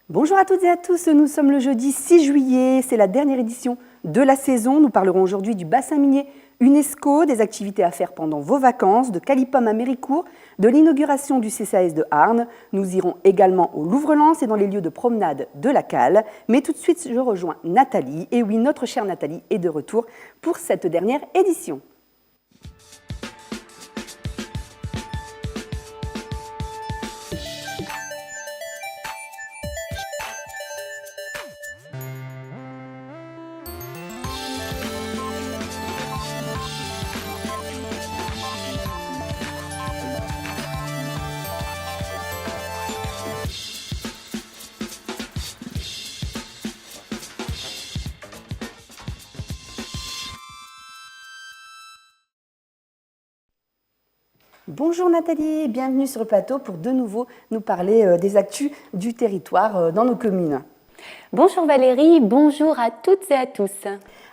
Bonjour à toutes et à tous, nous sommes le jeudi 6 juillet, c'est la dernière édition de la saison. Nous parlerons aujourd'hui du bassin minier UNESCO, des activités à faire pendant vos vacances, de Calipum à Méricourt, de l'inauguration du CCAS de Arnes. Nous irons également au Louvre-Lens et dans les lieux de promenade de la Cale. Mais tout de suite, je rejoins Nathalie. Et oui, notre chère Nathalie est de retour pour cette dernière édition. Bonjour Nathalie, bienvenue sur le plateau pour de nouveau nous parler des actus du territoire dans nos communes. Bonjour Valérie, bonjour à toutes et à tous.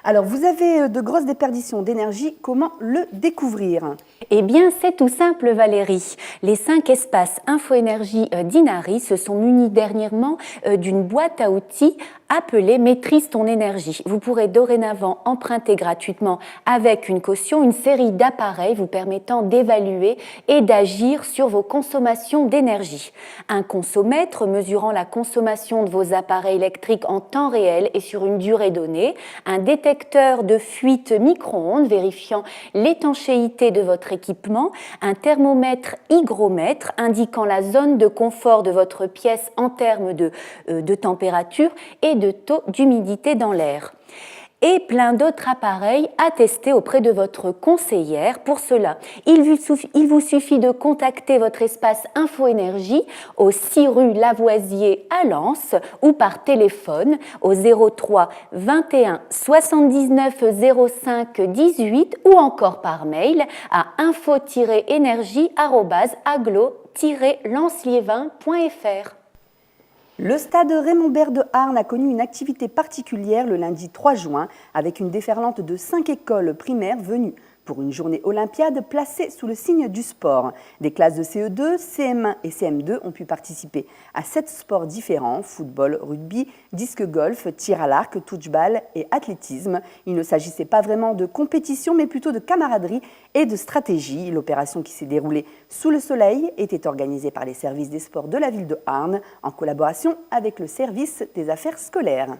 Alors vous avez de grosses déperditions d'énergie, comment le découvrir ? Eh bien c'est tout simple Valérie. Les 5 espaces Info-Énergie d'Inari se sont munis dernièrement d'une boîte à outils appelée Maîtrise ton énergie. Vous pourrez dorénavant emprunter gratuitement avec une caution une série d'appareils vous permettant d'évaluer et d'agir sur vos consommations d'énergie. Un consomètre mesurant la consommation de vos appareils électriques en temps réel et sur une durée donnée, un détecteur de fuite micro-ondes vérifiant l'étanchéité de votre équipement, un thermomètre hygromètre indiquant la zone de confort de votre pièce en termes de température et de taux d'humidité dans l'air. Et plein d'autres appareils à tester auprès de votre conseillère. Pour cela, il vous suffit de contacter votre espace Info-Énergie au 6 rue Lavoisier à Lens ou par téléphone au 03 21 79 05 18 ou encore par mail à info-énergie@aglo-lensliévin.fr. Le stade Raymond Bert de Arnes a connu une activité particulière le lundi 3 juin avec une déferlante de 5 écoles primaires venues pour une journée olympiade placée sous le signe du sport. Des classes de CE2, CM1 et CM2 ont pu participer à 7 sports différents, football, rugby, disque golf, tir à l'arc, touchball et athlétisme. Il ne s'agissait pas vraiment de compétition mais plutôt de camaraderie et de stratégie. L'opération qui s'est déroulée sous le soleil était organisée par les services des sports de la ville de Arnes en collaboration avec le service des affaires scolaires.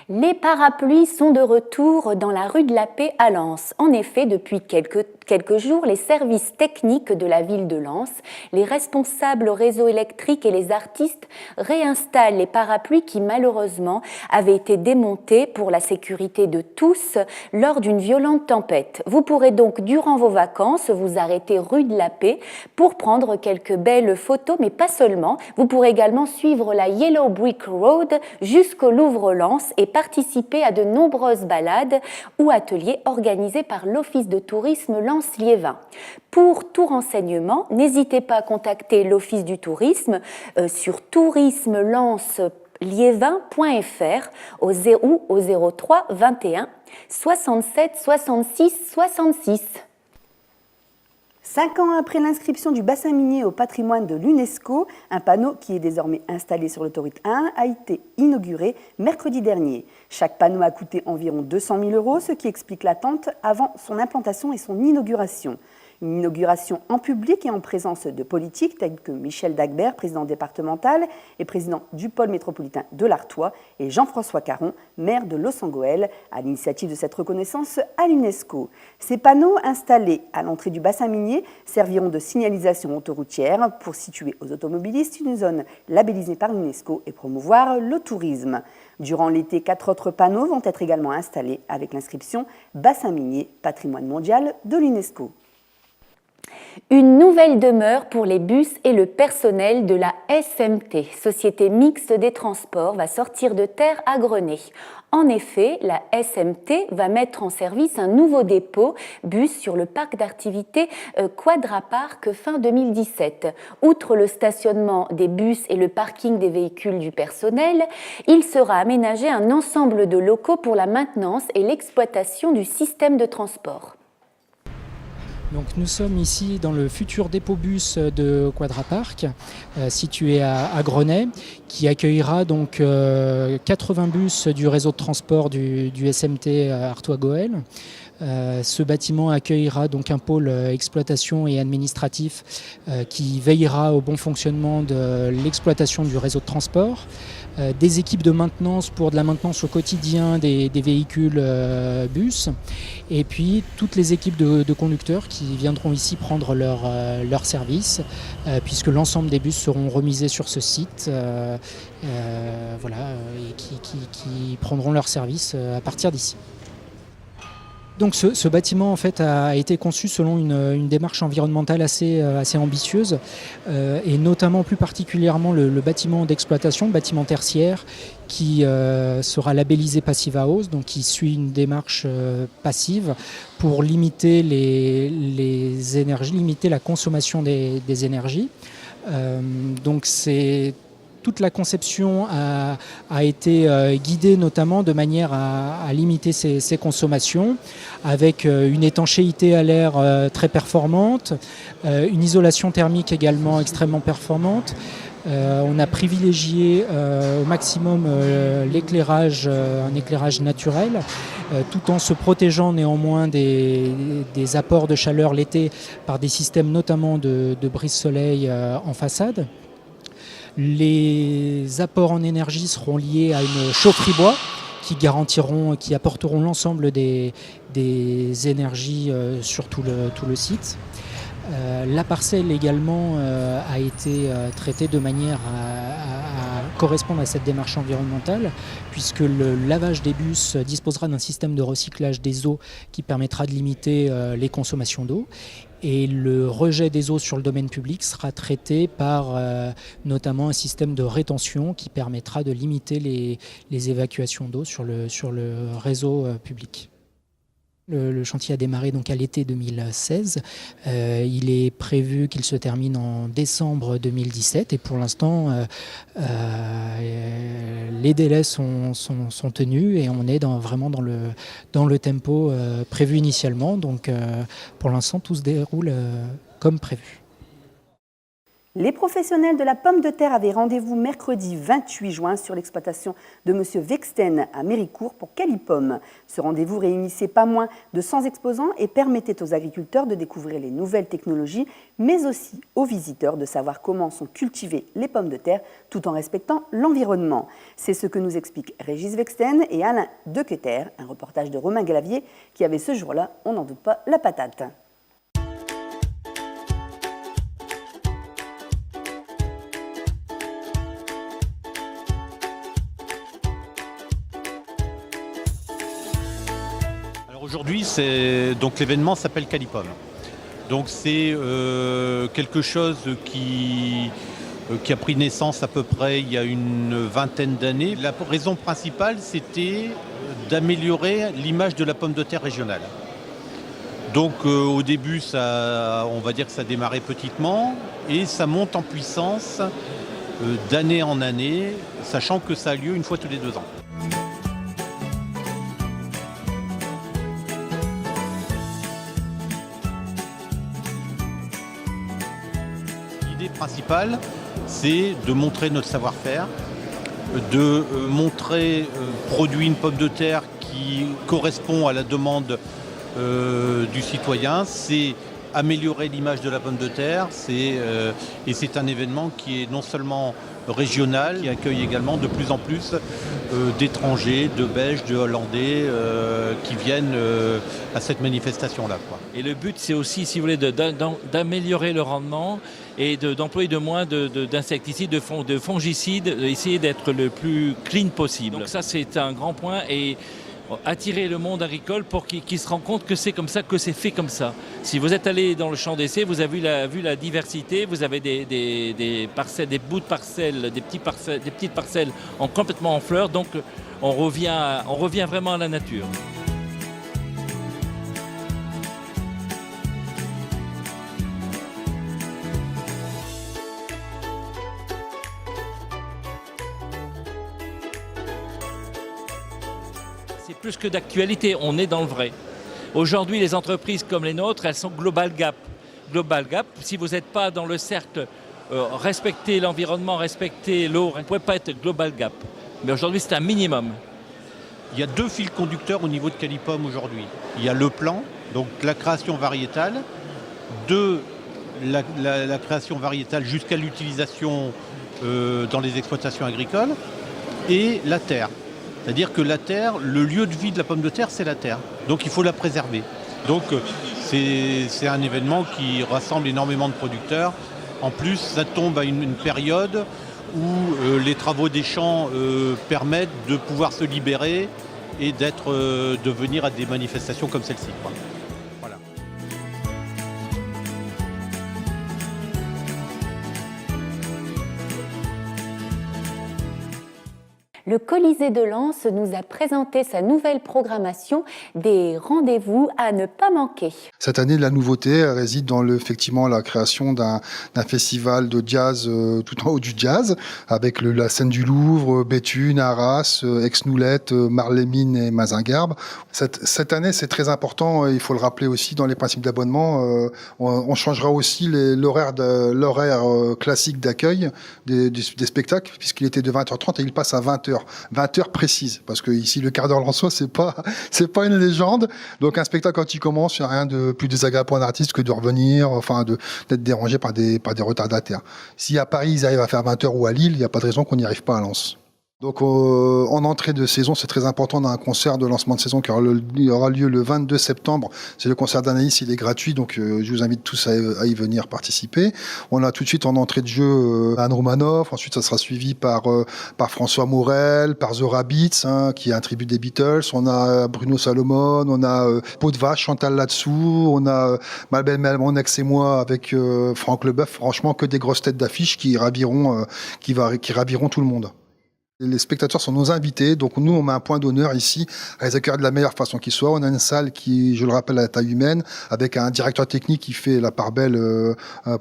Les parapluies sont de retour dans la rue de la Paix à Lens. En effet, depuis quelques jours, les services techniques de la ville de Lens, les responsables réseau électrique et les artistes réinstallent les parapluies qui malheureusement avaient été démontés pour la sécurité de tous lors d'une violente tempête. Vous pourrez donc durant vos vacances vous arrêter rue de la Paix pour prendre quelques belles photos, mais pas seulement. Vous pourrez également suivre la Yellow Brick Road jusqu'au Louvre-Lens et participer à de nombreuses balades ou ateliers organisés par l'Office de tourisme Lens-Liévin. Pour tout renseignement, n'hésitez pas à contacter l'Office du tourisme sur tourismelens-liévin.fr au 03 21 67 66 66. 5 ans après l'inscription du bassin minier au patrimoine de l'UNESCO, un panneau qui est désormais installé sur l'autoroute 1 a été inauguré mercredi dernier. Chaque panneau a coûté environ 200 000 €, ce qui explique l'attente avant son implantation et son inauguration. Une inauguration en public et en présence de politiques tels que Michel Dagbert, président départemental et président du pôle métropolitain de l'Artois, et Jean-François Caron, maire de Loos-en-Gohelle, à l'initiative de cette reconnaissance à l'UNESCO. Ces panneaux installés à l'entrée du bassin minier serviront de signalisation autoroutière pour situer aux automobilistes une zone labellisée par l'UNESCO et promouvoir le tourisme. Durant l'été, 4 autres panneaux vont être également installés avec l'inscription « Bassin minier, patrimoine mondial de l'UNESCO ». Une nouvelle demeure pour les bus et le personnel de la SMT, Société Mixte des Transports, va sortir de terre à Grenay. En effet, la SMT va mettre en service un nouveau dépôt bus sur le parc d'activités Quadrapark fin 2017. Outre le stationnement des bus et le parking des véhicules du personnel, il sera aménagé un ensemble de locaux pour la maintenance et l'exploitation du système de transport. Donc nous sommes ici dans le futur dépôt bus de Quadrapark, situé à Grenay, qui accueillera donc 80 bus du réseau de transport du SMT Artois-Gohelle. Ce bâtiment accueillera donc un pôle exploitation et administratif qui veillera au bon fonctionnement de l'exploitation du réseau de transport. Des équipes de maintenance pour de la maintenance au quotidien des véhicules bus, et puis toutes les équipes de conducteurs qui viendront ici prendre leur service, puisque l'ensemble des bus seront remisés sur ce site, et qui prendront leur service à partir d'ici. Donc ce bâtiment en fait a été conçu selon une démarche environnementale assez ambitieuse, et notamment plus particulièrement le bâtiment d'exploitation, le bâtiment tertiaire, qui sera labellisé Passive House, donc qui suit une démarche passive pour limiter les énergies, limiter la consommation des énergies. Donc toute la conception a été guidée notamment de manière à limiter ces consommations, avec une étanchéité à l'air très performante, une isolation thermique également extrêmement performante. On a privilégié au maximum l'éclairage, un éclairage naturel, tout en se protégeant néanmoins des apports de chaleur l'été par des systèmes notamment de brise-soleil en façade. Les apports en énergie seront liés à une chaufferie bois qui apporteront l'ensemble des énergies sur tout le site. La parcelle également a été traitée de manière à correspondre à cette démarche environnementale, puisque le lavage des bus disposera d'un système de recyclage des eaux qui permettra de limiter les consommations d'eau. Et le rejet des eaux sur le domaine public sera traité par notamment un système de rétention qui permettra de limiter les évacuations d'eau sur le réseau public. Le chantier a démarré donc à l'été 2016. Il est prévu qu'il se termine en décembre 2017 et pour l'instant les délais sont tenus et on est vraiment dans le tempo prévu initialement. Donc pour l'instant tout se déroule comme prévu. Les professionnels de la pomme de terre avaient rendez-vous mercredi 28 juin sur l'exploitation de M. Vexten à Méricourt pour Calipom. Ce rendez-vous réunissait pas moins de 100 exposants et permettait aux agriculteurs de découvrir les nouvelles technologies, mais aussi aux visiteurs de savoir comment sont cultivées les pommes de terre tout en respectant l'environnement. C'est ce que nous expliquent Régis Vexten et Alain Dequeter, un reportage de Romain Glavier qui avait ce jour-là, on n'en doute pas, la patate. Aujourd'hui, donc l'événement s'appelle Calipom. Donc c'est quelque chose qui a pris naissance à peu près il y a une vingtaine d'années. La raison principale, c'était d'améliorer l'image de la pomme de terre régionale. Donc au début, on va dire que ça démarrait petitement et ça monte en puissance d'année en année, sachant que ça a lieu une fois tous les 2 ans. L'idée principale, c'est de montrer notre savoir-faire, de montrer produit une pomme de terre qui correspond à la demande du citoyen. C'est améliorer l'image de la pomme de terre, et c'est un événement qui est non seulement régional, qui accueille également de plus en plus d'étrangers, de Belges, de Hollandais qui viennent à cette manifestation-là. Et le but, c'est aussi, si vous voulez, d'améliorer le rendement et d'employer de moins d'insecticides, de fongicides, essayer d'être le plus clean possible. Donc ça, c'est un grand point. Et attirer le monde agricole pour qu'il se rende compte que c'est comme ça, que c'est fait comme ça. Si vous êtes allé dans le champ d'essai, vous avez vu la diversité, vous avez des parcelles, des bouts de parcelles, des petites parcelles complètement en fleurs, donc on revient vraiment à la nature. C'est plus que d'actualité, on est dans le vrai. Aujourd'hui, les entreprises comme les nôtres, elles sont Global Gap. Global Gap, si vous n'êtes pas dans le cercle respecter l'environnement, respecter l'eau, vous ne pouvez pas être Global Gap. Mais aujourd'hui, c'est un minimum. Il y a 2 fils conducteurs au niveau de Calipom aujourd'hui. Il y a le plan, donc la création variétale, la création variétale jusqu'à l'utilisation dans les exploitations agricoles, et la terre. C'est-à-dire que la terre, le lieu de vie de la pomme de terre, c'est la terre. Donc il faut la préserver. Donc c'est un événement qui rassemble énormément de producteurs. En plus, ça tombe à une période où les travaux des champs permettent de pouvoir se libérer et de venir à des manifestations comme celle-ci. Voilà. Le Colisée de Lens nous a présenté sa nouvelle programmation des rendez-vous à ne pas manquer. Cette année, la nouveauté réside dans effectivement la création d'un festival de jazz tout en haut du jazz, avec la scène du Louvre, Béthune, Arras, Aix-Noulette, Marlémine et Mazingarbe. Cette année, c'est très important, il faut le rappeler aussi dans les principes d'abonnement. On changera aussi l'horaire classique d'accueil des spectacles, puisqu'il était de 20h30 et il passe à 20h. 20h précise, parce que ici le quart d'heure lensois c'est pas une légende. Donc un spectacle quand il commence, il n'y a rien de plus désagréable pour un artiste que de revenir, d'être dérangé par des retardataires. Si à Paris ils arrivent à faire 20h ou à Lille, il n'y a pas de raison qu'on n'y arrive pas à Lens. Donc en entrée de saison, c'est très important dans un concert de lancement de saison qui aura lieu le 22 septembre. C'est le concert d'Anaïs, il est gratuit, donc je vous invite tous à y venir participer. On a tout de suite en entrée de jeu Anne Romanoff, ensuite ça sera suivi par François Morel, par The Rabbits, qui est un tribut des Beatles. On a Bruno Salomon, on a Peau de Vache, Chantal Latsou, on a Ma belle mon ex et moi avec Franck Leboeuf. Franchement, que des grosses têtes d'affiche qui raviront tout le monde. Les spectateurs sont nos invités, donc nous on met un point d'honneur ici à les accueillir de la meilleure façon qui soit. On a une salle qui, je le rappelle, à la taille humaine, avec un directeur technique qui fait la part belle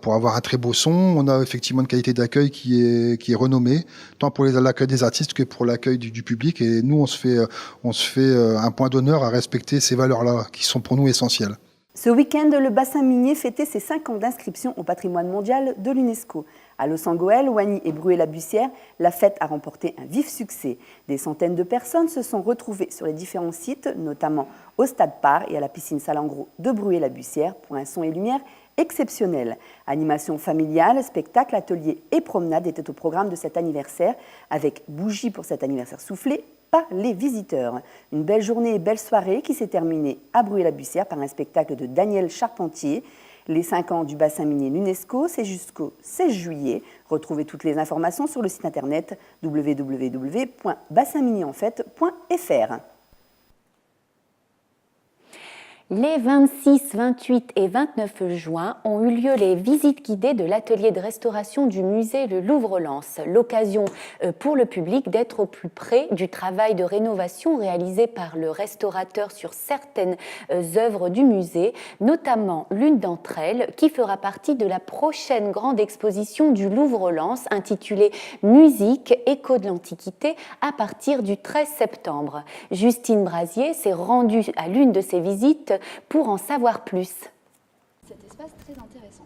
pour avoir un très beau son. On a effectivement une qualité d'accueil qui est renommée, tant pour l'accueil des artistes que pour l'accueil du public. Et nous on se fait un point d'honneur à respecter ces valeurs-là qui sont pour nous essentielles. Ce week-end, le bassin minier fêtait ses 5 ans d'inscription au patrimoine mondial de l'UNESCO. À Los-en-Gohelle, Oigny et Bruay-la-Bussière, la fête a remporté un vif succès. Des centaines de personnes se sont retrouvées sur les différents sites, notamment au Stade Par et à la piscine Salengro de Bruay-la-Bussière pour un son et lumière exceptionnel. Animation familiale, spectacle, atelier et promenade étaient au programme de cet anniversaire, avec bougies pour cet anniversaire soufflé par les visiteurs. Une belle journée et belle soirée qui s'est terminée à Bruay-la-Bussière par un spectacle de Daniel Charpentier. Les 5 ans du bassin minier l'UNESCO, c'est jusqu'au 16 juillet. Retrouvez toutes les informations sur le site internet www.bassinminierenfête.fr. Les 26, 28 et 29 juin ont eu lieu les visites guidées de l'atelier de restauration du musée Le Louvre-Lens. L'occasion pour le public d'être au plus près du travail de rénovation réalisé par le restaurateur sur certaines œuvres du musée, notamment l'une d'entre elles qui fera partie de la prochaine grande exposition du Louvre-Lens intitulée « Musique, écho de l'Antiquité » à partir du 13 septembre. Justine Brasier s'est rendue à l'une de ces visites pour en savoir plus. Cet espace très intéressant.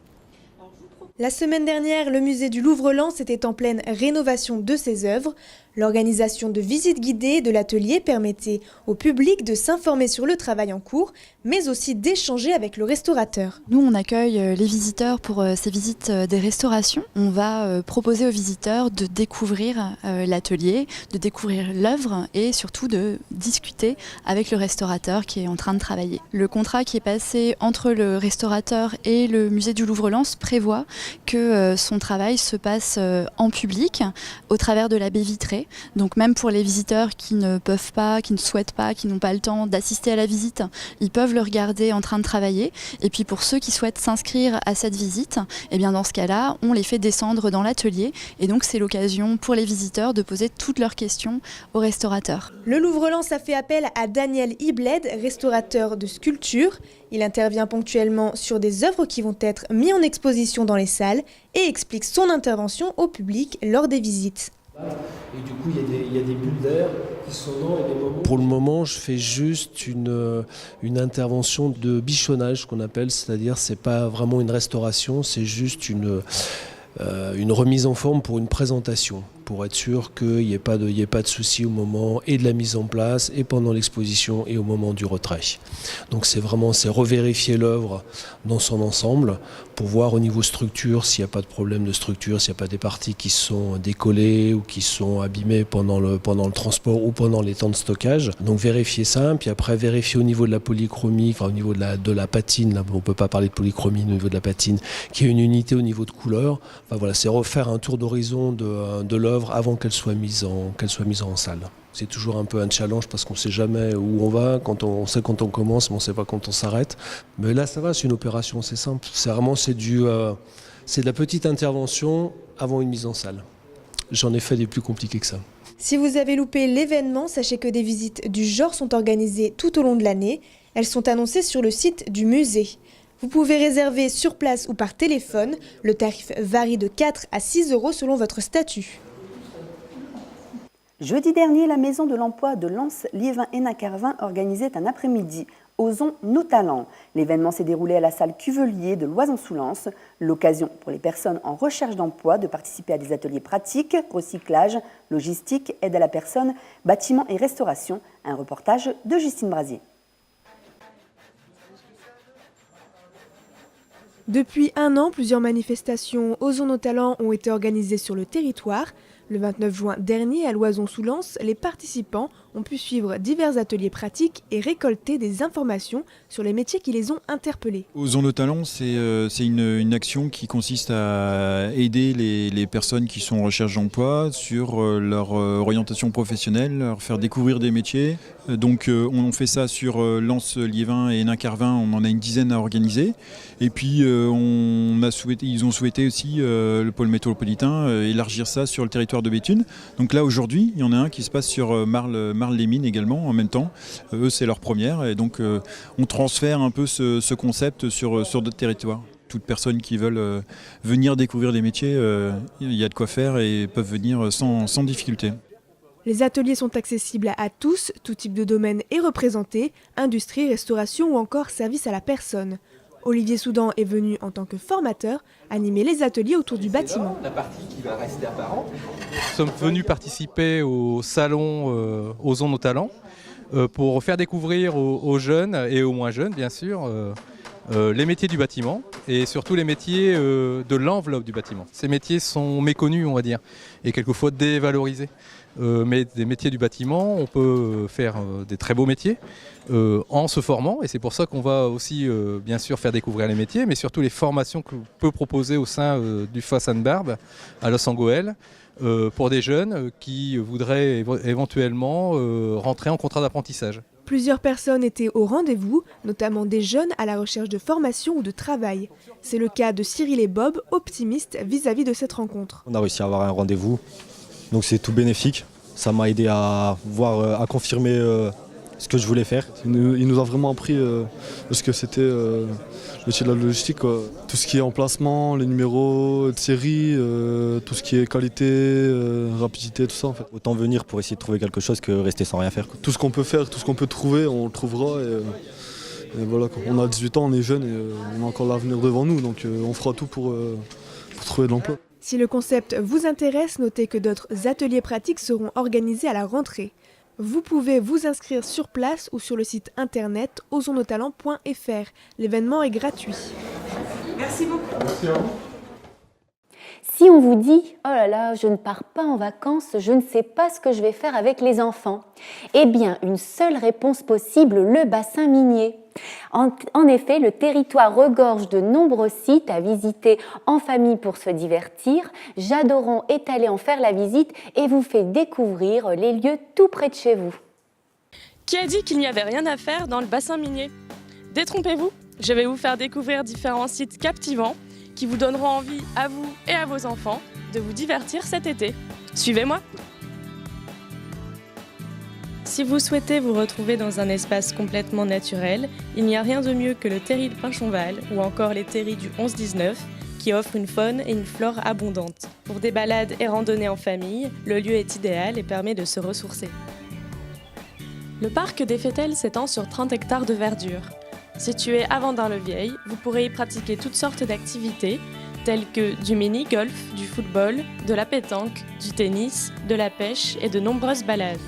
La semaine dernière, le musée du Louvre-Lens était en pleine rénovation de ses œuvres. L'organisation de visites guidées de l'atelier permettait au public de s'informer sur le travail en cours, mais aussi d'échanger avec le restaurateur. Nous, on accueille les visiteurs pour ces visites des restaurations. On va proposer aux visiteurs de découvrir l'atelier, de découvrir l'œuvre et surtout de discuter avec le restaurateur qui est en train de travailler. Le contrat qui est passé entre le restaurateur et le musée du Louvre-Lens prévoit que son travail se passe en public au travers de la baie vitrée. Donc même pour les visiteurs qui ne peuvent pas, qui ne souhaitent pas, qui n'ont pas le temps d'assister à la visite, ils peuvent le regarder en train de travailler. Et puis pour ceux qui souhaitent s'inscrire à cette visite, eh bien dans ce cas-là, on les fait descendre dans l'atelier. Et donc c'est l'occasion pour les visiteurs de poser toutes leurs questions au restaurateur. Le Louvre-Lens a fait appel à Daniel Ibled, restaurateur de sculpture. Il intervient ponctuellement sur des œuvres qui vont être mises en exposition dans les salles et explique son intervention au public lors des visites. Et du coup, il y a des bulles d'air qui sont dans et des moments... Pour le moment, je fais juste une intervention de bichonnage, qu'on appelle, c'est-à-dire c'est pas vraiment une restauration, c'est juste une remise en forme pour une présentation, pour être sûr qu'il n'y ait pas de souci au moment et de la mise en place, et pendant l'exposition, et au moment du retrait. Donc c'est revérifier l'œuvre dans son ensemble, pour voir au niveau structure s'il n'y a pas de problème de structure, s'il n'y a pas des parties qui sont décollées ou qui sont abîmées pendant le transport ou pendant les temps de stockage. Donc vérifier ça, puis après vérifier au niveau de la polychromie, enfin au niveau de la patine, là, on ne peut pas parler de polychromie au niveau de la patine, qui est une unité au niveau de couleur. Enfin, voilà, c'est refaire un tour d'horizon de l'œuvre avant qu'elle soit mise en salle. C'est toujours un peu un challenge parce qu'on ne sait jamais où on va, on sait quand on commence, mais on ne sait pas quand on s'arrête. Mais là, ça va, c'est une opération, c'est simple. C'est de la petite intervention avant une mise en salle. J'en ai fait des plus compliqués que ça. Si vous avez loupé l'événement, sachez que des visites du genre sont organisées tout au long de l'année. Elles sont annoncées sur le site du musée. Vous pouvez réserver sur place ou par téléphone. Le tarif varie de 4 à 6 € selon votre statut. Jeudi dernier, la Maison de l'Emploi de Lens, Liévin et Nacarvin organisait un après-midi Osons nos talents. L'événement s'est déroulé à la salle Cuvelier de Loison-sous-Lens. L'occasion pour les personnes en recherche d'emploi de participer à des ateliers pratiques, recyclage, logistique, aide à la personne, bâtiment et restauration. Un reportage de Justine Brasier. Depuis 1 an, plusieurs manifestations Osons nos talents ont été organisées sur le territoire. Le 29 juin dernier, à Loison-sous-Lens, les participants ont pu suivre divers ateliers pratiques et récolter des informations sur les métiers qui les ont interpellés. Osons nos talents, c'est une action qui consiste à aider les personnes qui sont en recherche d'emploi sur leur orientation professionnelle, leur faire découvrir des métiers. Donc on fait ça sur Lens, Liévin et Nacarvin, on en a une dizaine à organiser. Et puis ils ont souhaité aussi, le pôle métropolitain, élargir ça sur le territoire de Béthune. Donc là aujourd'hui, il y en a un qui se passe sur Marle-les-Mines également en même temps. Eux c'est leur première et donc on transfère un peu ce concept sur d'autres territoires. Toutes personnes qui veulent venir découvrir des métiers, il y a de quoi faire et peuvent venir sans difficulté. Les ateliers sont accessibles à tous, tout type de domaine est représenté, industrie, restauration ou encore service à la personne. Olivier Soudan est venu en tant que formateur animer les ateliers autour du bâtiment. La partie qui va rester apparente. Nous sommes venus participer au salon Osons nos talents pour faire découvrir aux jeunes et aux moins jeunes bien sûr les métiers du bâtiment et surtout les métiers de l'enveloppe du bâtiment. Ces métiers sont méconnus on va dire et quelquefois dévalorisés. Mais des métiers du bâtiment, on peut faire des très beaux métiers en se formant et c'est pour ça qu'on va aussi bien sûr faire découvrir les métiers mais surtout les formations que l'on peut proposer au sein du FA Sainte-Barbe à Los Angeles pour des jeunes qui voudraient éventuellement rentrer en contrat d'apprentissage. Plusieurs personnes étaient au rendez-vous, notamment des jeunes à la recherche de formation ou de travail. C'est le cas de Cyril et Bob, optimistes vis-à-vis de cette rencontre. On a réussi à avoir un rendez-vous, donc c'est tout bénéfique. Ça m'a aidé à confirmer ce que je voulais faire. Il nous a vraiment appris ce que c'était le métier de la logistique, quoi. Tout ce qui est emplacement, les numéros de série, tout ce qui est qualité, rapidité, tout ça en fait. Autant venir pour essayer de trouver quelque chose que rester sans rien faire, quoi. Tout ce qu'on peut faire, tout ce qu'on peut trouver, on le trouvera. Et voilà, quoi. On a 18 ans, on est jeunes et on a encore l'avenir devant nous, donc on fera tout pour trouver de l'emploi. Si le concept vous intéresse, notez que d'autres ateliers pratiques seront organisés à la rentrée. Vous pouvez vous inscrire sur place ou sur le site internet osonsnostalents.fr. L'événement est gratuit. Merci beaucoup. Merci à vous. Si on vous dit « Oh là là, je ne pars pas en vacances, je ne sais pas ce que je vais faire avec les enfants », eh bien, une seule réponse possible, le bassin minier. En effet, le territoire regorge de nombreux sites à visiter en famille pour se divertir. J'adoron est allé en faire la visite et vous fait découvrir les lieux tout près de chez vous. Qui a dit qu'il n'y avait rien à faire dans le bassin minier ? Détrompez-vous, je vais vous faire découvrir différents sites captivants qui vous donneront envie à vous et à vos enfants de vous divertir cet été. Suivez-moi! Si vous souhaitez vous retrouver dans un espace complètement naturel, il n'y a rien de mieux que le terri de Pinchonval ou encore les terris du 11-19 qui qui offre une faune et une flore abondantes. Pour des balades et randonnées en famille, le lieu est idéal et permet de se ressourcer. Le parc des Fételles s'étend sur 30 hectares de verdure. Situé à Vendin-le-Vieil, vous pourrez y pratiquer toutes sortes d'activités, telles que du mini-golf, du football, de la pétanque, du tennis, de la pêche et de nombreuses balades.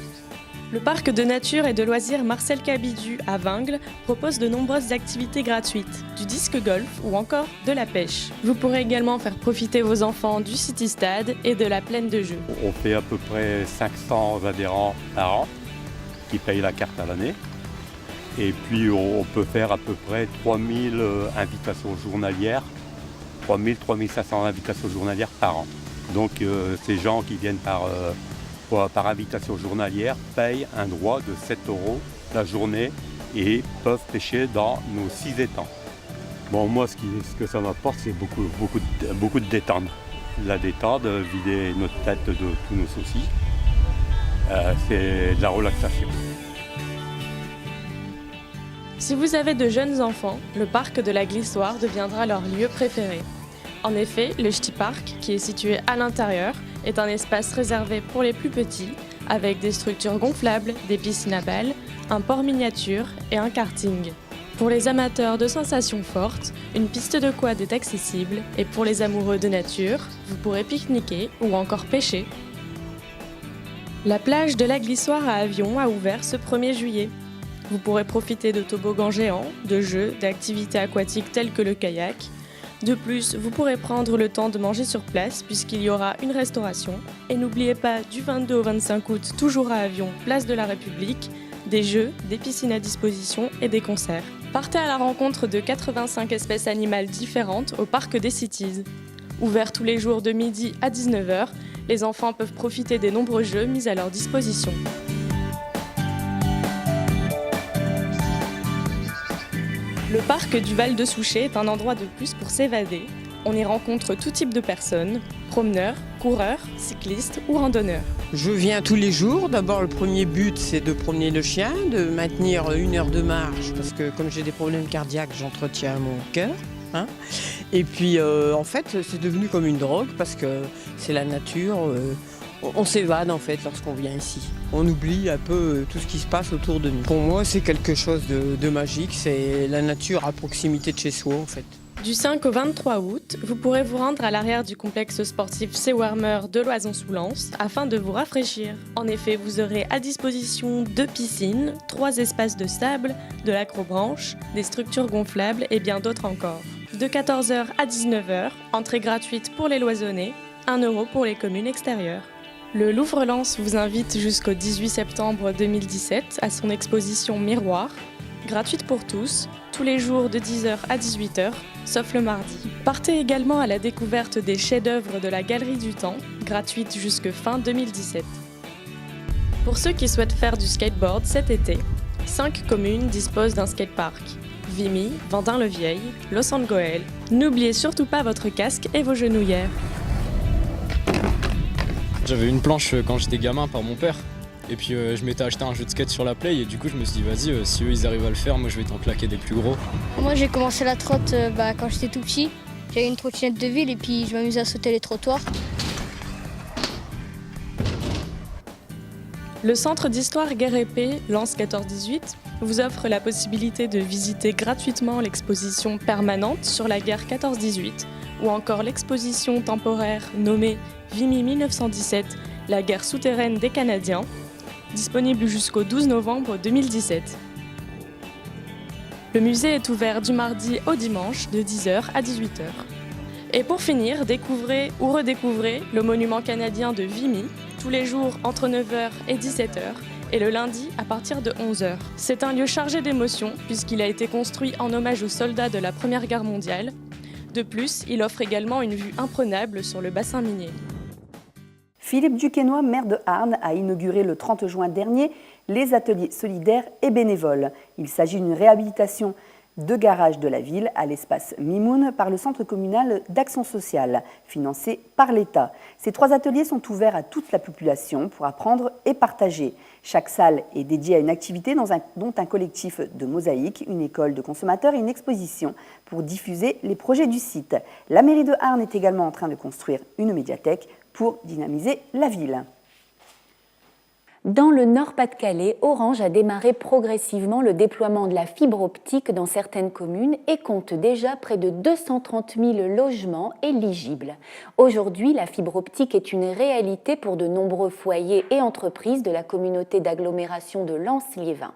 Le parc de nature et de loisirs Marcel Cabidu à Vingles propose de nombreuses activités gratuites, du disque golf ou encore de la pêche. Vous pourrez également faire profiter vos enfants du City Stade et de la plaine de jeux. On fait à peu près 500 adhérents par an qui payent la carte à l'année. Et puis on peut faire à peu près 3000 invitations journalières, 3500 invitations journalières par an. Donc ces gens qui viennent par invitation journalière payent un droit de 7 € la journée et peuvent pêcher dans nos 6 étangs. Bon, moi, ce que ça m'apporte, c'est beaucoup de détente. La détente, vider notre tête de tous nos soucis, c'est de la relaxation. Si vous avez de jeunes enfants, le parc de la Glissoire deviendra leur lieu préféré. En effet, le Ch'ti Park, qui est situé à l'intérieur, est un espace réservé pour les plus petits, avec des structures gonflables, des piscines à balles, un port miniature et un karting. Pour les amateurs de sensations fortes, une piste de quad est accessible et pour les amoureux de nature, vous pourrez pique-niquer ou encore pêcher. La plage de la Glissoire à Avion a ouvert ce 1er juillet. Vous pourrez profiter de toboggans géants, de jeux, d'activités aquatiques telles que le kayak. De plus, vous pourrez prendre le temps de manger sur place puisqu'il y aura une restauration. Et n'oubliez pas, du 22 au 25 août, toujours à Avion, place de la République, des jeux, des piscines à disposition et des concerts. Partez à la rencontre de 85 espèces animales différentes au parc des Cities. Ouvert tous les jours de midi à 19 h, les enfants peuvent profiter des nombreux jeux mis à leur disposition. Le parc du Val de Souchet est un endroit de plus pour s'évader. On y rencontre tout type de personnes, promeneurs, coureurs, cyclistes ou randonneurs. Je viens tous les jours. D'abord, le premier but, c'est de promener le chien, de maintenir 1 heure de marche, parce que comme j'ai des problèmes cardiaques, j'entretiens mon cœur. Et puis, en fait, c'est devenu comme une drogue, parce que c'est la nature. On s'évade, en fait, lorsqu'on vient ici. On oublie un peu tout ce qui se passe autour de nous. Pour moi, c'est quelque chose de magique. C'est la nature à proximité de chez soi, en fait. Du 5 au 23 août, vous pourrez vous rendre à l'arrière du complexe sportif Seewarmer de Loison-sous-Lens afin de vous rafraîchir. En effet, vous aurez à disposition 2 piscines, 3 espaces de sable, de l'acrobranche, des structures gonflables et bien d'autres encore. De 14 h à 19 h, entrée gratuite pour les loisonnés, 1 € pour les communes extérieures. Le Louvre-Lens vous invite jusqu'au 18 septembre 2017 à son exposition Miroir, gratuite pour tous les jours de 10 h à 18 h, sauf le mardi. Partez également à la découverte des chefs-d'œuvre de la Galerie du Temps, gratuite jusque fin 2017. Pour ceux qui souhaitent faire du skateboard cet été, 5 communes disposent d'un skatepark. Vimy, Vendin-le-Vieil, Los-Angeles. N'oubliez surtout pas votre casque et vos genouillères. J'avais une planche quand j'étais gamin par mon père. Et puis je m'étais acheté un jeu de skate sur la Play et du coup je me suis dit vas-y, si eux ils arrivent à le faire, moi je vais t'en claquer des plus gros. Moi j'ai commencé la trotte quand j'étais tout petit. J'avais une trottinette de ville et puis je m'amusais à sauter les trottoirs. Le Centre d'Histoire Guerre-Épée, Lens 14-18, vous offre la possibilité de visiter gratuitement l'exposition permanente sur la guerre 14-18 ou encore l'exposition temporaire nommée Vimy 1917, la guerre souterraine des Canadiens, disponible jusqu'au 12 novembre 2017. Le musée est ouvert du mardi au dimanche de 10 h à 18 h. Et pour finir, découvrez ou redécouvrez le monument canadien de Vimy, tous les jours entre 9 h et 17 h, et le lundi à partir de 11 h. C'est un lieu chargé d'émotions puisqu'il a été construit en hommage aux soldats de la Première Guerre mondiale. De plus, il offre également une vue imprenable sur le bassin minier. Philippe Duquesnoy, maire de Arnes, a inauguré le 30 juin dernier les ateliers solidaires et bénévoles. Il s'agit d'une réhabilitation 2 garages de la ville à l'espace Mimoun par le Centre communal d'action sociale, financé par l'État. Ces 3 ateliers sont ouverts à toute la population pour apprendre et partager. Chaque salle est dédiée à une activité dont un collectif de mosaïques, une école de consommateurs et une exposition pour diffuser les projets du site. La mairie de Arnes est également en train de construire une médiathèque pour dynamiser la ville. Dans le Nord-Pas-de-Calais, Orange a démarré progressivement le déploiement de la fibre optique dans certaines communes et compte déjà près de 230 000 logements éligibles. Aujourd'hui, la fibre optique est une réalité pour de nombreux foyers et entreprises de la communauté d'agglomération de Lens-Liévin.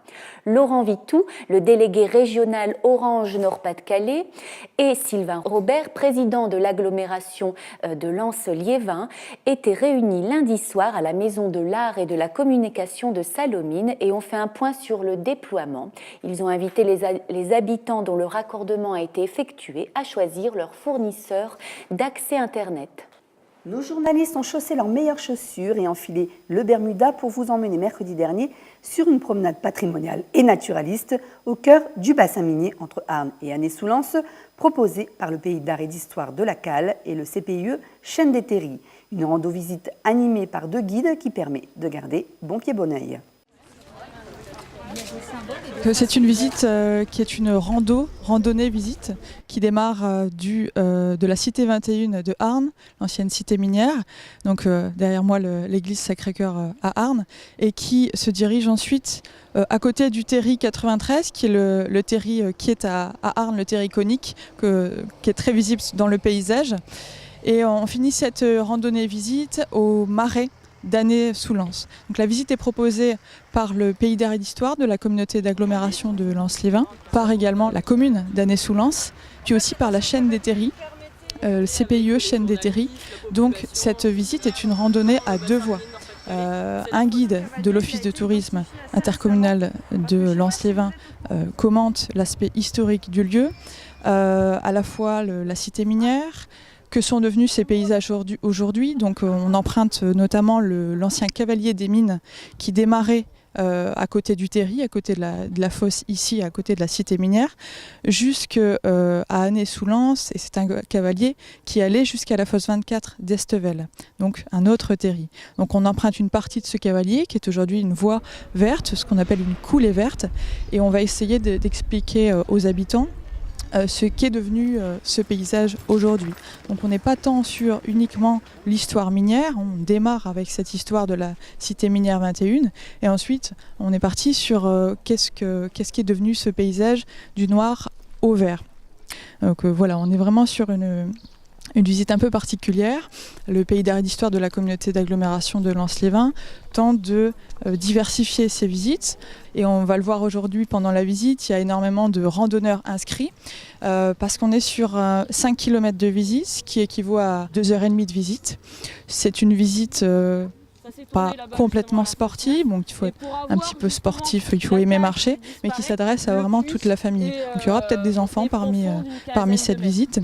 Laurent Vitou, le délégué régional Orange Nord-Pas-de-Calais, et Sylvain Robert, président de l'agglomération de Lens-Liévin, étaient réunis lundi soir à la Maison de l'Art et de la Communication de Salomine et ont fait un point sur le déploiement. Ils ont invité les habitants dont le raccordement a été effectué à choisir leur fournisseur d'accès Internet. Nos journalistes ont chaussé leurs meilleures chaussures et enfilé le Bermuda pour vous emmener mercredi dernier sur une promenade patrimoniale et naturaliste au cœur du bassin minier entre Arnes et Année-sous-Lens, proposée par le Pays d'art et d'histoire de la Cale et le CPIE Chêne des Terries. Une rando-visite animée par 2 guides qui permet de garder bon pied bon oeil. C'est une visite qui est une randonnée-visite qui démarre de la cité 21 de Arnes, l'ancienne cité minière, donc derrière moi l'église Sacré-Cœur à Arnes, et qui se dirige ensuite à côté du terri 93, qui est le terri qui est à Arnes, le terri conique, qui est très visible dans le paysage. Et on finit cette randonnée-visite au marais d'Année-sous-Lens. Donc la visite est proposée par le Pays d'art et d'histoire de la communauté d'agglomération de Lens-Liévin, par également la commune d'Année-sous-Lens, puis aussi par la Chêne des Terries, le CPIE Chêne des Terries. Donc cette visite est une randonnée à 2 voies. Un guide de l'Office de tourisme intercommunal de Lens-Liévin commente l'aspect historique du lieu, à la fois la cité minière, que sont devenus ces paysages aujourd'hui. Donc on emprunte notamment l'ancien cavalier des mines qui démarrait à côté du terri, à côté de la fosse ici, à côté de la cité minière, jusqu'à Année-sous-Lens, et c'est un cavalier qui allait jusqu'à la fosse 24 d'Estevel, donc un autre terri. Donc on emprunte une partie de ce cavalier qui est aujourd'hui une voie verte, ce qu'on appelle une coulée verte, et on va essayer d'expliquer aux habitants ce qu'est devenu ce paysage aujourd'hui. Donc on n'est pas tant sur uniquement l'histoire minière, on démarre avec cette histoire de la cité minière 21 et ensuite on est parti sur qu'est-ce qui est devenu ce paysage du noir au vert. Donc voilà, on est vraiment sur une visite un peu particulière. Le Pays d'art et d'histoire de la communauté d'agglomération de Lens-Liévin tente de diversifier ses visites et on va le voir aujourd'hui pendant la visite, il y a énormément de randonneurs inscrits parce qu'on est sur 5 km de visite, ce qui équivaut à 2h30 de visite. C'est une visite pas complètement sportive, donc il faut être un petit peu sportif, il faut aimer marcher, mais qui s'adresse à vraiment toute la famille. Donc il y aura peut-être des enfants parmi cette visite.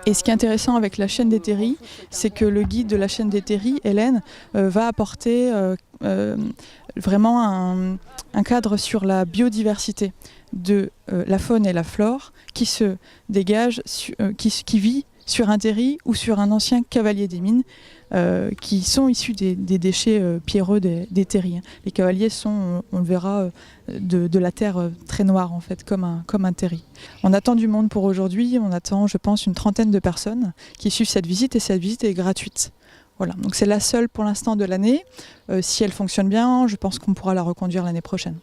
Et ce qui est intéressant avec la Chêne des Terries, c'est que le guide de la Chêne des Terries, Hélène, va apporter vraiment un cadre sur la biodiversité de la faune et la flore qui se dégage, qui vit sur un terri ou sur un ancien cavalier des mines qui sont issus des déchets pierreux des terris. Les cavaliers sont, on le verra, de la terre très noire en fait, comme un terri. On attend du monde pour aujourd'hui, on attend je pense une 30aine de personnes qui suivent cette visite et cette visite est gratuite. Voilà, donc c'est la seule pour l'instant de l'année. Si elle fonctionne bien, je pense qu'on pourra la reconduire l'année prochaine.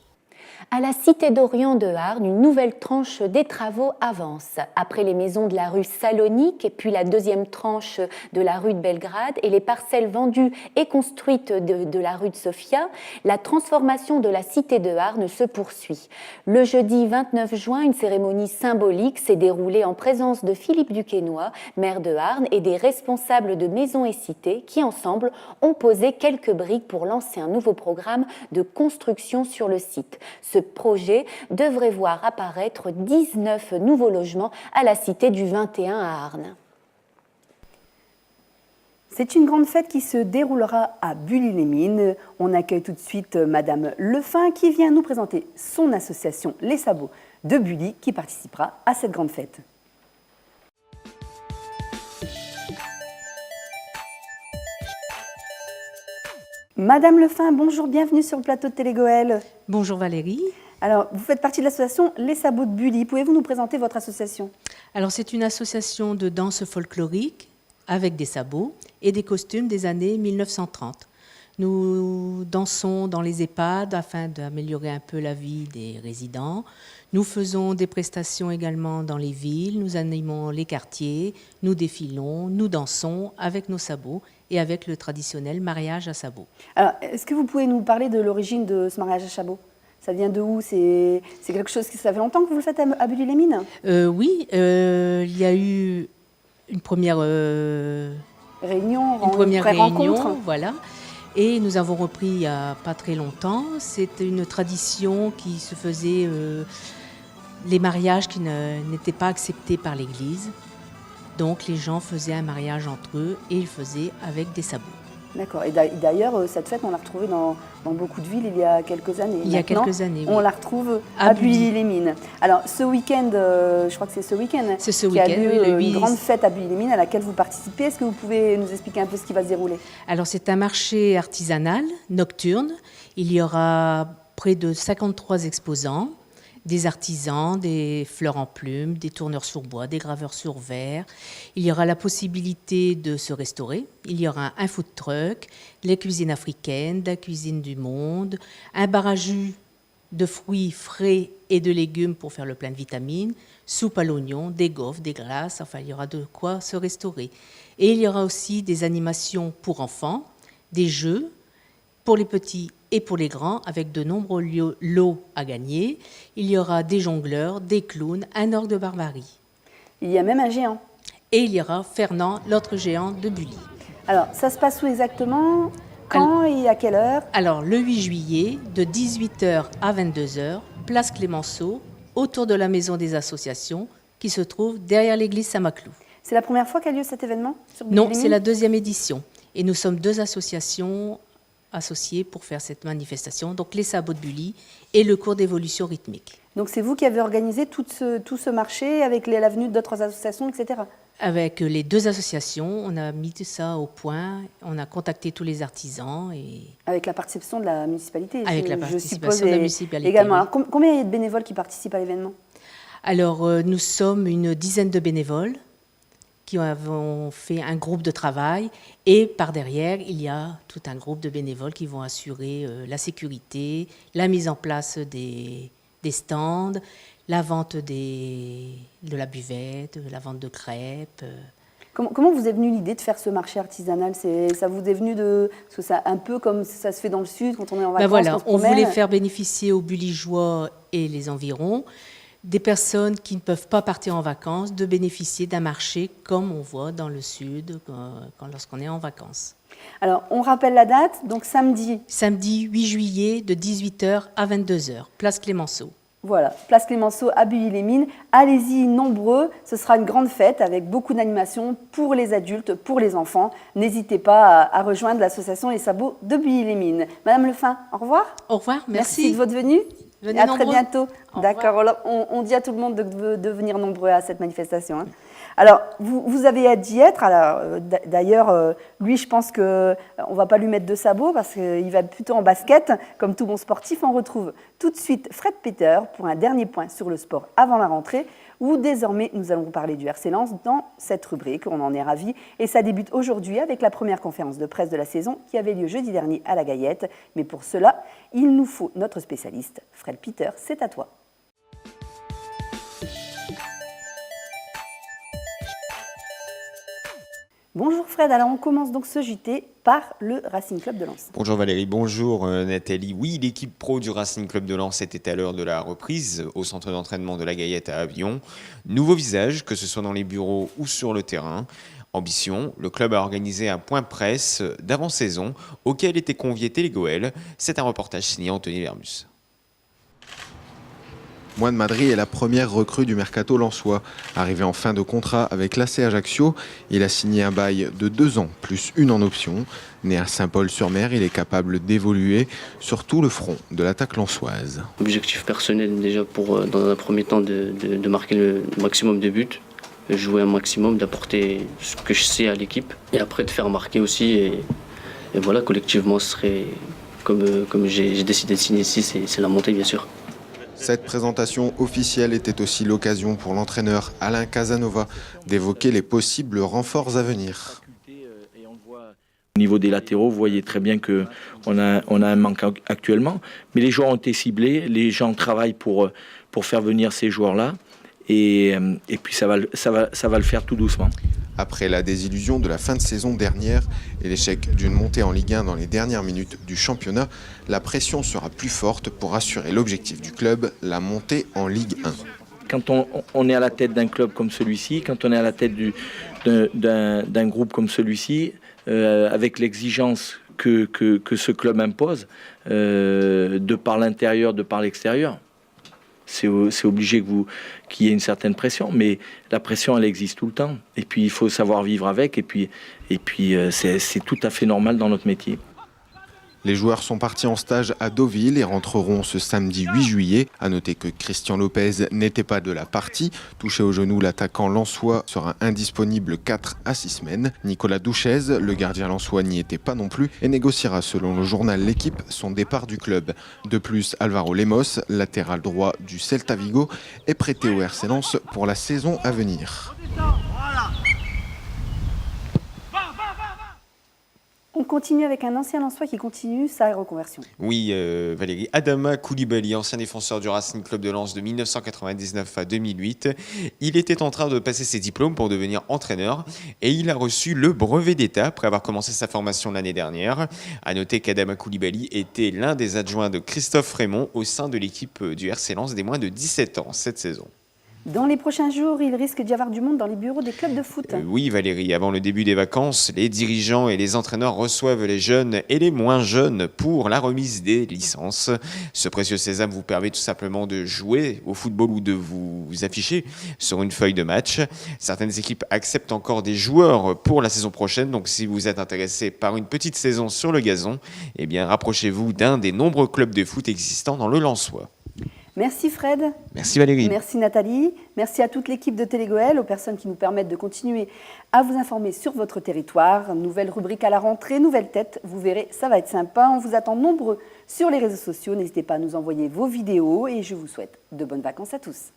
À la Cité d'Orient de Arnes, une nouvelle tranche des travaux avance. Après les maisons de la rue Salonique et puis la deuxième tranche de la rue de Belgrade et les parcelles vendues et construites de la rue de Sofia, la transformation de la Cité de Arnes se poursuit. Le jeudi 29 juin, une cérémonie symbolique s'est déroulée en présence de Philippe Duquesnoy, maire de Arnes, et des responsables de Maisons et Cités qui, ensemble, ont posé quelques briques pour lancer un nouveau programme de construction sur le site. Ce projet devrait voir apparaître 19 nouveaux logements à la Cité du 21 à Arnes. C'est une grande fête qui se déroulera à Bully-les-Mines. On accueille tout de suite Madame Lefin qui vient nous présenter son association Les Sabots de Bully qui participera à cette grande fête. Madame Lefin, bonjour, bienvenue sur le plateau de Télégoël. Bonjour Valérie. Alors, vous faites partie de l'association Les Sabots de Bully. Pouvez-vous nous présenter votre association? Alors, c'est une association de danse folklorique avec des sabots et des costumes des années 1930. Nous dansons dans les EHPAD afin d'améliorer un peu la vie des résidents. Nous faisons des prestations également dans les villes, nous animons les quartiers, nous défilons, nous dansons avec nos sabots et avec le traditionnel mariage à sabots. Alors, est-ce que vous pouvez nous parler de l'origine de ce mariage à sabots? Ça vient de où? C'est quelque chose qui, ça fait longtemps que vous le faites à Bully-les-Mines? Oui, il y a eu une première réunion, rencontre, voilà. Et nous avons repris il n'y a pas très longtemps. C'est une tradition qui se faisait, les mariages qui n'étaient pas acceptés par l'Église. Donc les gens faisaient un mariage entre eux et ils faisaient avec des sabots. D'accord. Et d'ailleurs, cette fête, on l'a retrouvée dans beaucoup de villes il y a quelques années. Il y a quelques années, oui. On la retrouve à Bully-les-Mines. Alors, ce week-end, je crois que c'est ce week-end, qui a lieu une grande fête à Bully-les-Mines à laquelle vous participez. Est-ce que vous pouvez nous expliquer un peu ce qui va se dérouler? Alors, c'est un marché artisanal nocturne. Il y aura près de 53 exposants. Des artisans, des fleurs en plumes, des tourneurs sur bois, des graveurs sur verre. Il y aura la possibilité de se restaurer. Il y aura un food truck, les cuisines africaines, la cuisine du monde, un bar à jus de fruits frais et de légumes pour faire le plein de vitamines, soupe à l'oignon, des gaufres, des glaces, enfin il y aura de quoi se restaurer. Et il y aura aussi des animations pour enfants, des jeux pour les petits et pour les grands, avec de nombreux lots à gagner. Il y aura des jongleurs, des clowns, un orgue de barbarie. Il y a même un géant. Et il y aura Fernand, l'autre géant de Bully. Alors, ça se passe où exactement? Quand et à quelle heure? Alors, le 8 juillet, de 18h à 22h, place Clémenceau, autour de la maison des associations, qui se trouve derrière l'église Saint-Maclou. C'est la première fois qu'a lieu cet événement sur Non, c'est la 2e édition. Et nous sommes 2 associations associés pour faire cette manifestation, donc les sabots de Bully et le cours d'évolution rythmique. Donc c'est vous qui avez organisé tout ce marché avec la venue d'autres associations, etc. Avec les 2 associations, on a mis tout ça au point, on a contacté tous les artisans. Et avec la participation de la municipalité. Avec la participation de la municipalité. Également. Alors, combien il y a de bénévoles qui participent à l'événement? Alors nous sommes une dizaine de bénévoles qui avons fait un groupe de travail et par derrière, il y a tout un groupe de bénévoles qui vont assurer la sécurité, la mise en place des stands, la vente de la buvette, la vente de crêpes. Comment vous est venue l'idée de faire ce marché artisanal? Ça vous est venu parce que c'est un peu comme ça se fait dans le sud quand on est en vacances? Voilà, on voulait faire bénéficier aux Bullygeois et les environs des personnes qui ne peuvent pas partir en vacances, de bénéficier d'un marché comme on voit dans le sud lorsqu'on est en vacances. Alors, on rappelle la date, donc samedi. Samedi 8 juillet de 18h à 22h, place Clémenceau. Voilà, place Clémenceau à Bully-les-Mines. Allez-y nombreux, ce sera une grande fête avec beaucoup d'animations pour les adultes, pour les enfants. N'hésitez pas à rejoindre l'association Les Sabots de Bully-les-Mines. Madame Lefin, au revoir. Au revoir, merci. Merci de votre venue. Venez à nombreux. Très bientôt. D'accord, on dit à tout le monde de venir nombreux à cette manifestation. Hein. Alors, vous avez hâte d'y être. D'ailleurs, lui, je pense qu'on ne va pas lui mettre de sabots parce qu'il va plutôt en basket. Comme tout bon sportif, on retrouve tout de suite Fred Peter pour un dernier point sur le sport avant la rentrée, où désormais nous allons vous parler du RC Lens dans cette rubrique. On en est ravis. Et ça débute aujourd'hui avec la première conférence de presse de la saison qui avait lieu jeudi dernier à la Gaillette. Mais pour cela, il nous faut notre spécialiste. Fred Peter, c'est à toi. Bonjour Fred, alors on commence donc ce JT par le Racing Club de Lens. Bonjour Valérie, bonjour Nathalie. Oui, l'équipe pro du Racing Club de Lens était à l'heure de la reprise au centre d'entraînement de la Gaillette à Avion. Nouveau visage, que ce soit dans les bureaux ou sur le terrain. Ambition, le club a organisé un point presse d'avant-saison auquel étaient conviés Télégoël. C'est un reportage signé Anthony Vermus. Moine Madry est la première recrue du mercato lensois. Arrivé en fin de contrat avec l'AC Ajaccio, il a signé un bail de 2 ans, plus 1 en option. Né à Saint-Paul-sur-Mer, il est capable d'évoluer sur tout le front de l'attaque lensoise. Objectif personnel déjà pour, dans un premier temps, de marquer le maximum de buts, jouer un maximum, d'apporter ce que je sais à l'équipe et après de faire marquer aussi. Et voilà, collectivement, ce serait, comme j'ai décidé de signer ici, c'est la montée bien sûr. Cette présentation officielle était aussi l'occasion pour l'entraîneur Alain Casanova d'évoquer les possibles renforts à venir. Au niveau des latéraux, vous voyez très bien qu'on a un manque actuellement, mais les joueurs ont été ciblés, les gens travaillent pour faire venir ces joueurs-là, et puis ça va le faire tout doucement. Après la désillusion de la fin de saison dernière et l'échec d'une montée en Ligue 1 dans les dernières minutes du championnat, la pression sera plus forte pour assurer l'objectif du club, la montée en Ligue 1. Quand on est à la tête d'un club comme celui-ci, quand on est à la tête d'un groupe comme celui-ci, avec l'exigence que ce club impose, de par l'intérieur, de par l'extérieur, c'est obligé qu'il y ait une certaine pression, mais la pression, elle existe tout le temps. Et puis, il faut savoir vivre avec, et puis c'est tout à fait normal dans notre métier. Les joueurs sont partis en stage à Deauville et rentreront ce samedi 8 juillet. A noter que Christian Lopez n'était pas de la partie. Touché au genou, l'attaquant lensois sera indisponible 4 à 6 semaines. Nicolas Douchez, le gardien lensois, n'y était pas non plus et négociera selon le journal L'Équipe son départ du club. De plus, Alvaro Lemos, latéral droit du Celta Vigo, est prêté au RC Lens pour la saison à venir. On continue avec un ancien lensois qui continue sa reconversion. Oui, Valérie. Adama Koulibaly, ancien défenseur du Racing Club de Lens de 1999 à 2008. Il était en train de passer ses diplômes pour devenir entraîneur et il a reçu le brevet d'État après avoir commencé sa formation l'année dernière. À noter qu'Adama Koulibaly était l'un des adjoints de Christophe Rémond au sein de l'équipe du RC Lens des moins de 17 ans cette saison. Dans les prochains jours, il risque d'y avoir du monde dans les bureaux des clubs de foot. Oui Valérie, avant le début des vacances, les dirigeants et les entraîneurs reçoivent les jeunes et les moins jeunes pour la remise des licences. Ce précieux sésame vous permet tout simplement de jouer au football ou de vous afficher sur une feuille de match. Certaines équipes acceptent encore des joueurs pour la saison prochaine, donc si vous êtes intéressé par une petite saison sur le gazon, eh bien rapprochez-vous d'un des nombreux clubs de foot existants dans le Lensois. Merci Fred. Merci Valérie. Merci Nathalie. Merci à toute l'équipe de Télégoël, aux personnes qui nous permettent de continuer à vous informer sur votre territoire. Nouvelle rubrique à la rentrée, nouvelle tête. Vous verrez, ça va être sympa. On vous attend nombreux sur les réseaux sociaux. N'hésitez pas à nous envoyer vos vidéos et je vous souhaite de bonnes vacances à tous.